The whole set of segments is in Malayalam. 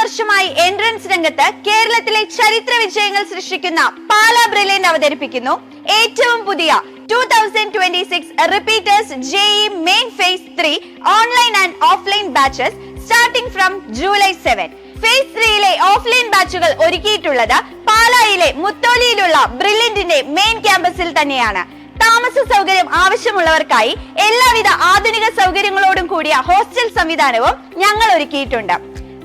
വർഷമായി എൻട്രൻസ് രംഗത്ത് കേരളത്തിലെ ചരിത്ര വിജയങ്ങൾ സൃഷ്ടിക്കുന്ന പാലാ ബ്രില്യന്റ് അവതരിപ്പിക്കുന്നു ഏറ്റവും പുതിയ 2026 repeaters JEE Main phase 3 online and offline batches starting from July 7. Phase 3യിലെ ഓഫ്ലൈൻ ബാച്ചുകൾ ഒരുക്കിയിട്ടുള്ളത് പാലായിലെ മുത്തോലിയിലുള്ള ബ്രില്യന്റിന്റെ മെയിൻ ക്യാമ്പസിൽ തന്നെയാണ്. താമസ സൗകര്യം ആവശ്യമുള്ളവർക്കായി എല്ലാവിധ ആധുനിക സൗകര്യങ്ങളോടും കൂടിയ ഹോസ്റ്റൽ സംവിധാനവും ഞങ്ങൾ ഒരുക്കിയിട്ടുണ്ട്.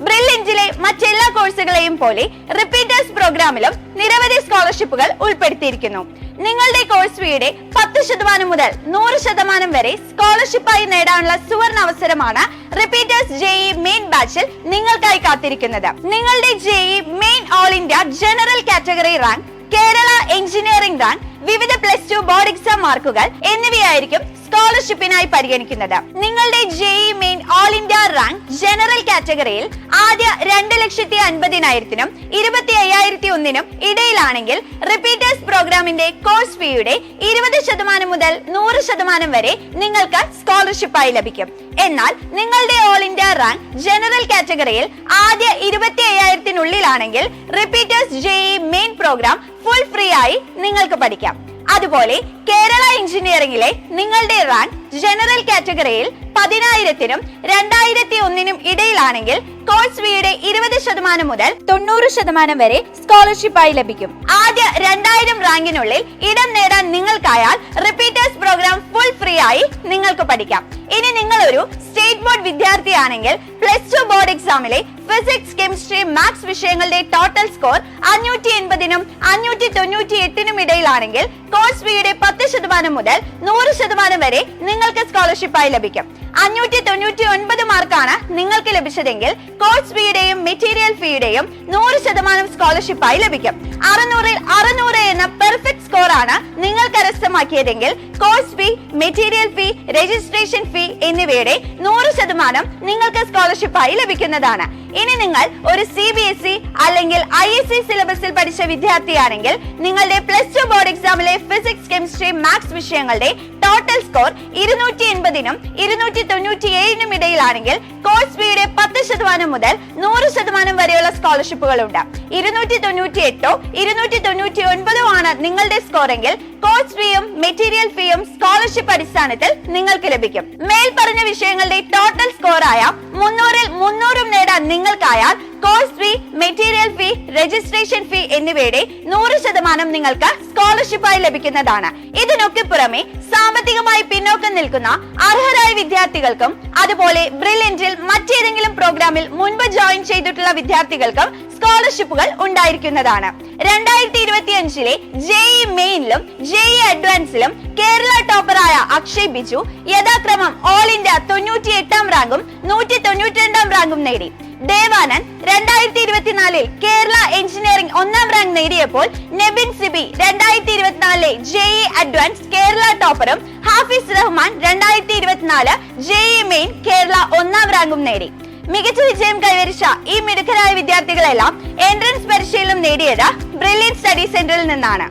ബ്രില്യന്റിലെ മറ്റെല്ലാ കോഴ്സുകളെയും പോലെ റിപ്പീറ്റേഴ്സ് പ്രോഗ്രാമിലും നിരവധി സ്കോളർഷിപ്പുകൾ ഉൾപ്പെടുത്തിയിരിക്കുന്നു. നിങ്ങളുടെ കോഴ്സ് ഫീയുടെ 10% മുതൽ 100% വരെ സ്കോളർഷിപ്പായി നേടാനുള്ള സുവർണ അവസരമാണ് റിപ്പീറ്റേഴ്സ് JEE മെയിൻ ബാച്ചിൽ നിങ്ങൾക്കായി കാത്തിരിക്കുന്നത്. നിങ്ങളുടെ JEE main all India general category rank, Kerala engineering rank, വിവിധ +2 ബോർഡ് എക്സാം മാർക്കുകൾ എന്നിവയായിരിക്കും സ്കോളർഷിപ്പിനായി പരിഗണിക്കുന്നത്. നിങ്ങളുടെ JEE main all India rank general കാറ്റഗറിയിൽ ആദ്യ 2,50,000-നും 25,001-നും ഇടയിലാണെങ്കിൽ റിപ്പീറ്റേഴ്സ് പ്രോഗ്രാമിന്റെ കോഴ്സ് ഫീയുടെ 20% മുതൽ 100% വരെ നിങ്ങൾക്ക് സ്കോളർഷിപ്പായി ലഭിക്കും. എന്നാൽ നിങ്ങളുടെ ഓൾ ഇന്ത്യ റാങ്ക് ജനറൽ കാറ്റഗറിയിൽ ആദ്യ 25,000-നുള്ളിലാണെങ്കിൽ repeaters JEE Main programme full free ആയി നിങ്ങൾക്ക് പഠിക്കാം. അതുപോലെ കേരള എഞ്ചിനീയറിംഗിലെ നിങ്ങളുടെ റാങ്ക് ജനറൽ കാറ്റഗറിയിൽ 10,000-നും 2,001-നും ഇടയിലാണെങ്കിൽ കോഴ്സ് ഫീയുടെ 20% മുതൽ 90% വരെ സ്കോളർഷിപ്പായി ലഭിക്കും. ആദ്യ 2,000 റാങ്കിനുള്ളിൽ ഇടം നേടാൻ നിങ്ങൾക്കായാൽ റിപ്പീറ്റേഴ്സ് പ്രോഗ്രാം ഫുൾ ഫ്രീ ആയി നിങ്ങൾക്ക് പഠിക്കാം. ഇനി നിങ്ങൾ ഒരു സ്റ്റേറ്റ് ബോർഡ് വിദ്യാർത്ഥിയാണെങ്കിൽ +2 ബോർഡ് എക്സാമിലെ ഫിസിക്സ്, കെമിസ്ട്രി, മാത്സ് വിഷയങ്ങളുടെ ടോട്ടൽ സ്കോർ 580-നും 598-നും ഇടയിലാണെങ്കിൽ കോഴ്സ് ഫീയുടെ 10% മുതൽ 100% വരെ നിങ്ങൾക്ക് സ്കോളർഷിപ്പായി ലഭിക്കും. 599 മാർക്കാണ് നിങ്ങൾക്ക് ലഭിച്ചതെങ്കിൽ കോഴ്സ് ഫീയുടെയും മെറ്റീരിയൽ ഫീയുടെയും 100% സ്കോളർഷിപ്പായി ലഭിക്കും. 600-ൽ 600 എന്ന പെർഫെക്റ്റ് സ്കോർ ആണ് നിങ്ങൾ കരസ്ഥമാക്കിയതെങ്കിൽ കോഴ്സ് ഫീ, മെറ്റീരിയൽ ഫീ, രജിസ്ട്രേഷൻ ഫീ എന്നിവയുടെ 100% നിങ്ങൾക്ക് സ്കോളർഷിപ്പായി ലഭിക്കുന്നതാണ്. ഇനി നിങ്ങൾ ഒരു CBSE അല്ലെങ്കിൽ ISC സിലബസിൽ പഠിച്ച വിദ്യാർത്ഥിയാണെങ്കിൽ നിങ്ങളുടെ +2 ബോർഡ് എക്സാമിലെ ഫിസിക്സ്, കെമിസ്ട്രി, മാത്സ് വിഷയങ്ങളുടെ ടോട്ടൽ സ്കോർ 280-നും 297-നും ഇടയിലാണെങ്കിൽ കോഴ്സ് ഫീയുടെ 10% മുതൽ 100% വരെയുള്ള സ്കോളർഷിപ്പുകൾ ഉണ്ട്. 298-ഓ 299-ഓ ആണ് നിങ്ങളുടെ സ്കോറെങ്കിൽ കോഴ്സ് ഫീയും മെറ്റീരിയൽ ഫീയും സ്കോളർഷിപ്പ് അടിസ്ഥാനത്തിൽ നിങ്ങൾക്ക് ലഭിക്കും. മേൽപ്പറഞ്ഞ വിഷയങ്ങളുടെ ടോട്ടൽ സ്കോറായ 300-ൽ 300-ഉം നേടാൻ നിങ്ങൾക്കായാൽ കോഴ്സ് ഫീ, മെറ്റീരിയൽ ഫീ, രജിസ്ട്രേഷൻ ഫീ എന്നിവയുടെ 100% നിങ്ങൾക്ക് സ്കോളർഷിപ്പായി ലഭിക്കുന്നതാണ്. ഇതിനൊക്കെ പുറമെ സാമ്പത്തികമായി പിന്നോക്കം നിൽക്കുന്ന അർഹരായ വിദ്യാർത്ഥികൾക്കും അതുപോലെ ബ്രില്യന്റിൽ മറ്റേതെങ്കിലും പ്രോഗ്രാമിൽ മുൻപ് ജോയിൻ ചെയ്തിട്ടുള്ള വിദ്യാർത്ഥികൾക്കും സ്കോളർഷിപ്പുകൾ ഉണ്ടായിരിക്കുന്നതാണ്. 2025-ലെ JEE മെയിനിലും JEE അഡ്വാൻസിലും കേരള ടോപ്പറായ അക്ഷയ് ബിജു യഥാക്രമം ഓൾ ഇന്ത്യ 98-ാം റാങ്കും 192-ാം റാങ്കും നേടി. ദേവാനന്ദ് 2024-ൽ കേരള എഞ്ചിനീയറിംഗ് 1-ാം റാങ്ക് നേടിയപ്പോൾ നെബിൻ സിബി 2024-ലെ JEE അഡ്വാൻസ് കേരള ടോപ്പറും ഹാഫിസ് റഹ്മാൻ 2024 JEE മെയിൻ കേരള 1-ാം റാങ്കും നേടി. മികച്ച വിജയം കൈവരിച്ച ഈ മിടുക്കരായ വിദ്യാർത്ഥികളെല്ലാം എൻട്രൻസ് പരിശീലനം നേടിയത് ബ്രില്യന്റ് സ്റ്റഡി സെന്ററിൽ നിന്നാണ്.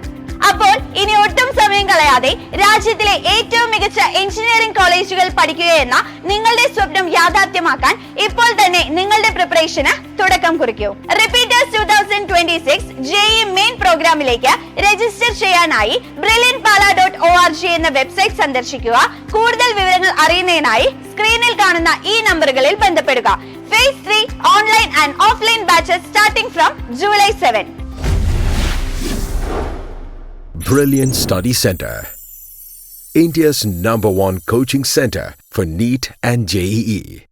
അപ്പോൾ ഇനി ഒട്ടും സമയം കളയാതെ രാജ്യത്തിലെ ഏറ്റവും മികച്ച എഞ്ചിനീയറിംഗ് കോളേജുകൾ പഠിക്കുകയെന്ന നിങ്ങളുടെ സ്വപ്നം യാഥാർത്ഥ്യമാക്കാൻ ഇപ്പോൾ തന്നെ നിങ്ങളുടെ പ്രിപ്പറേഷന് തുടക്കം കുറിക്കൂ. റിപ്പീറ്റേഴ്സ് 2026 JEE മെയിൻ പ്രോഗ്രാമിലേക്ക് രജിസ്റ്റർ ചെയ്യാനായി brilliantpala.org എന്ന വെബ്സൈറ്റ് സന്ദർശിക്കുക. കൂടുതൽ വിവരങ്ങൾ അറിയുന്നതിനായി സ്ക്രീനിൽ കാണുന്ന ഈ നമ്പറുകളിൽ ബന്ധപ്പെടുക. Phase 3 online and offline batches starting from July 7. Brilliant Study Center, India's #1 coaching center for NEET and JEE.